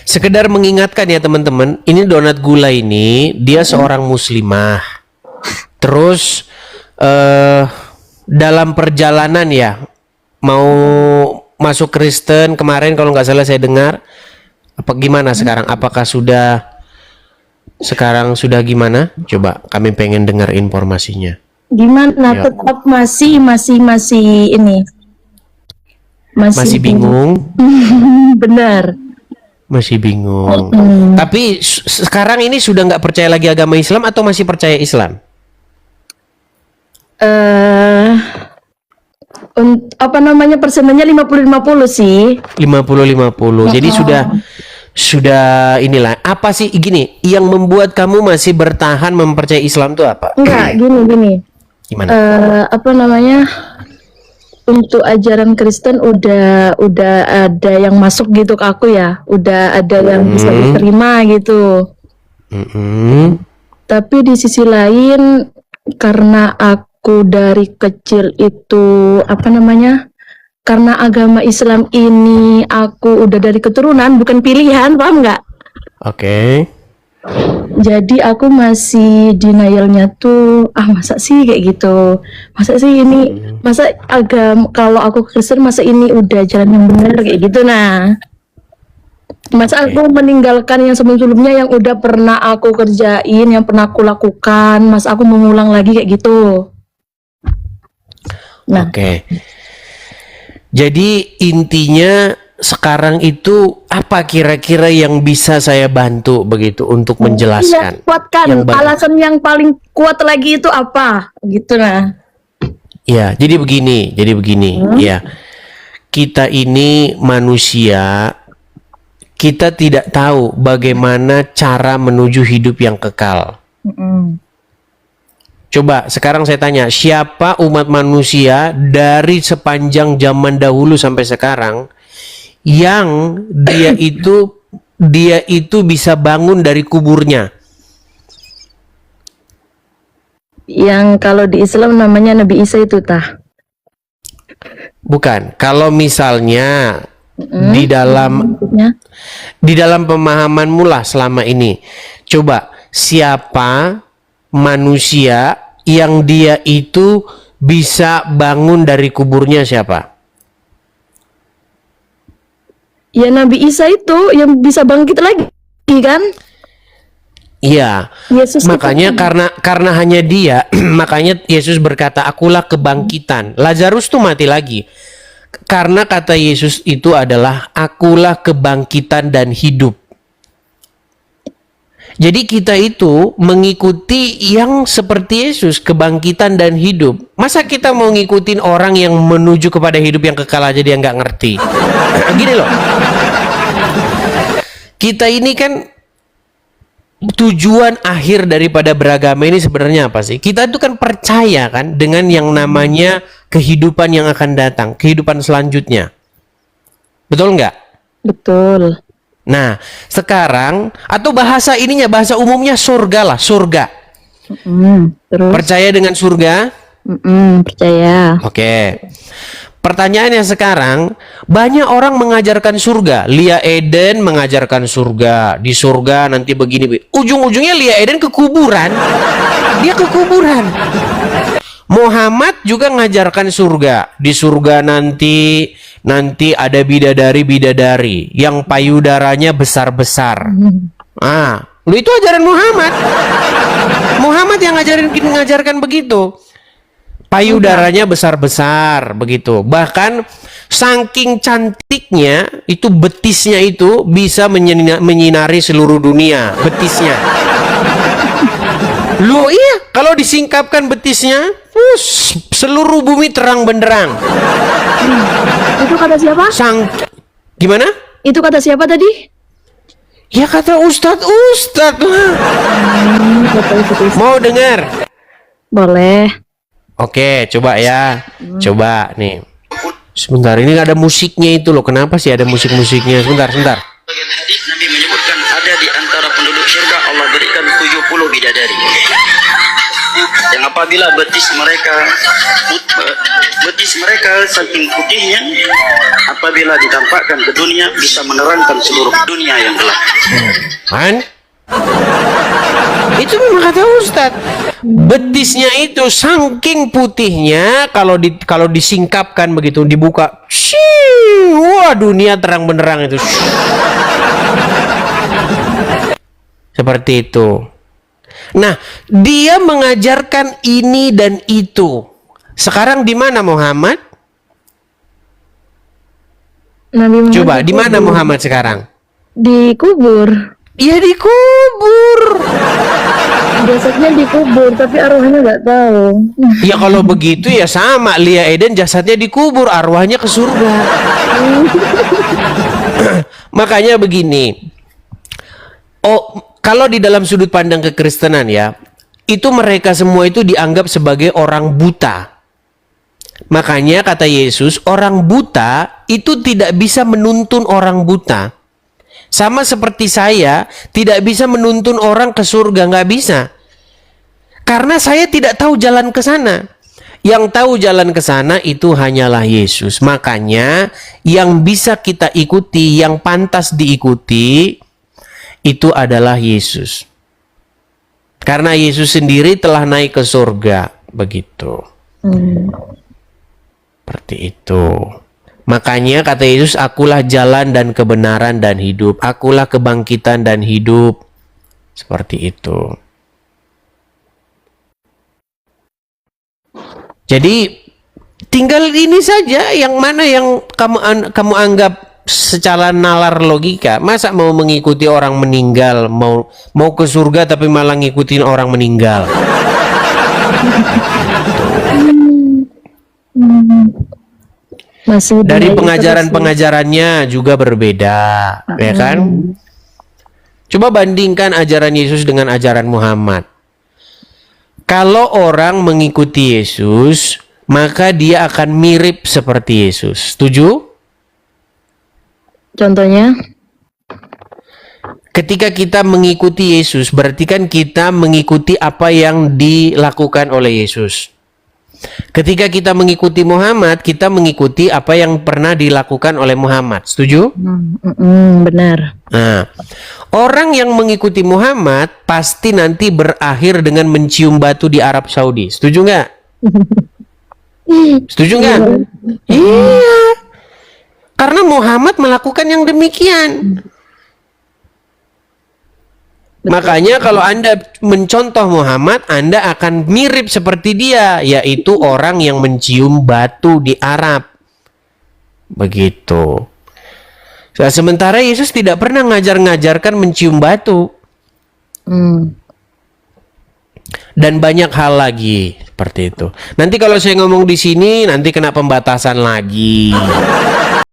Sekedar mengingatkan ya teman-teman, ini donat gula ini dia seorang muslimah. Terus dalam perjalanan ya mau masuk Kristen kemarin kalau nggak salah saya dengar. Apa gimana sekarang? Apakah sekarang sudah gimana? Coba kami pengen dengar informasinya. Gimana? Ya. Tetap masih ini. Masih bingung? Benar. Masih bingung. Tapi sekarang ini sudah nggak percaya lagi agama Islam atau masih percaya Islam? Apa namanya, persennya 50-50 sih. 50-50. Jadi sudah inilah. Apa sih gini yang membuat kamu masih bertahan mempercayai Islam tuh apa? Enggak, gini. Gimana? Apa namanya? Untuk ajaran Kristen udah ada yang masuk gitu ke aku ya. Udah ada yang bisa diterima gitu. Tapi di sisi lain karena aku dari kecil itu apa namanya? Karena agama Islam ini aku udah dari keturunan, bukan pilihan, paham nggak? Oke. Jadi aku masih denialnya tuh, masa sih kayak gitu, masa sih ini, masa agama kalau aku Kristen masa ini udah jalan yang benar kayak gitu. Nah, masa aku meninggalkan yang sebelum-sebelumnya yang udah pernah aku kerjain, yang pernah aku lakukan, masa aku mengulang lagi kayak gitu. Nah, Oke. Jadi intinya sekarang itu apa kira-kira yang bisa saya bantu begitu untuk menjelaskan? kuatkan alasan yang paling kuat lagi itu apa? Gitu nah. Ya, jadi begini, ya. Kita ini manusia, kita tidak tahu bagaimana cara menuju hidup yang kekal. Coba sekarang saya tanya, siapa umat manusia dari sepanjang zaman dahulu sampai sekarang yang dia itu bisa bangun dari kuburnya? Yang kalau di Islam namanya Nabi Isa itu tah? Bukan. Kalau misalnya di dalam pemahamanmu lah selama ini, coba siapa manusia yang dia itu bisa bangun dari kuburnya, siapa? Ya Nabi Isa itu yang bisa bangkit lagi kan? Iya. Yesus makanya karena hanya dia, makanya Yesus berkata, akulah kebangkitan. Lazarus tuh mati lagi. Karena kata Yesus itu adalah akulah kebangkitan dan hidup. Jadi kita itu mengikuti yang seperti Yesus, kebangkitan dan hidup. Masa kita mau ngikutin orang yang menuju kepada hidup yang kekal aja dia nggak ngerti? Gini loh, kita ini kan tujuan akhir daripada beragama ini sebenarnya apa sih? Kita itu kan percaya kan dengan yang namanya kehidupan yang akan datang, kehidupan selanjutnya. Betul nggak? Betul. Nah, sekarang atau bahasa umumnya surga lah, surga. Terus? Percaya dengan surga? Percaya. Oke. Pertanyaannya sekarang, banyak orang mengajarkan surga. Lia Eden mengajarkan surga. Di surga nanti begini. Ujung-ujungnya Lia Eden ke kuburan. Dia ke kuburan. Muhammad juga mengajarkan surga. Di surga nanti ada bidadari yang payudaranya besar-besar. Lu itu ajaran Muhammad. Muhammad yang ngajarkan begitu. Payudaranya besar-besar begitu. Bahkan saking cantiknya itu betisnya itu bisa menyinari seluruh dunia. Betisnya. Lu iya, kalau disingkapkan betisnya, seluruh bumi terang benderang. Itu kata siapa? Gimana? Itu kata siapa tadi? Ya kata Ustadz lah. Mau dengar? Boleh. Oke, coba ya. Coba nih. Sebentar, ini ada musiknya itu loh. Kenapa sih ada musik-musiknya? Sebentar. Bagian hadis Nabi menyebutkan ada di antara penduduk surga Allah berikan 70 bidadari. yang apabila betis mereka saking putihnya, apabila ditampakkan ke dunia bisa menerangkan seluruh dunia yang gelap. Kan? Itu memang kata Ustadz. Betisnya itu saking putihnya, kalau disingkapkan begitu, dibuka, wah dunia terang benderang itu. Seperti itu. Nah, dia mengajarkan ini dan itu. Sekarang di mana Muhammad? Nabi Muhammad Coba, di mana Muhammad sekarang? dikubur. Ya dikubur. Jasadnya dikubur, tapi arwahnya nggak tahu. Ya kalau begitu ya sama, Lia Eden jasadnya dikubur, arwahnya ke surga. Makanya begini. Oh, kalau di dalam sudut pandang kekristenan ya, itu mereka semua itu dianggap sebagai orang buta. Makanya kata Yesus, orang buta itu tidak bisa menuntun orang buta. Sama seperti saya tidak bisa menuntun orang ke surga, nggak bisa. Karena saya tidak tahu jalan ke sana. Yang tahu jalan ke sana itu hanyalah Yesus. Makanya yang bisa kita ikuti, yang pantas diikuti itu adalah Yesus. Karena Yesus sendiri telah naik ke surga, begitu. Seperti itu. Makanya kata Yesus, akulah jalan dan kebenaran dan hidup. Akulah kebangkitan dan hidup. Seperti itu. Jadi tinggal ini saja, yang mana yang kamu anggap secara nalar logika. Masa mau mengikuti orang meninggal, mau ke surga tapi malah ngikutin orang meninggal. Masih Dari pengajaran-pengajarannya juga berbeda, ya kan? Coba bandingkan ajaran Yesus dengan ajaran Muhammad. Kalau orang mengikuti Yesus, maka dia akan mirip seperti Yesus. Setuju? Contohnya? Ketika kita mengikuti Yesus, berarti kan kita mengikuti apa yang dilakukan oleh Yesus. Ketika kita mengikuti Muhammad, kita mengikuti apa yang pernah dilakukan oleh Muhammad. Setuju? Benar. Nah, orang yang mengikuti Muhammad pasti nanti berakhir dengan mencium batu di Arab Saudi. Setuju nggak? Setuju nggak? Iya. Karena Muhammad melakukan yang demikian. Makanya kalau Anda mencontoh Muhammad, Anda akan mirip seperti dia, yaitu orang yang mencium batu di Arab. Begitu. Nah, sementara Yesus tidak pernah ngajarkan mencium batu. Dan banyak hal lagi seperti itu. Nanti kalau saya ngomong di sini, nanti kena pembatasan lagi.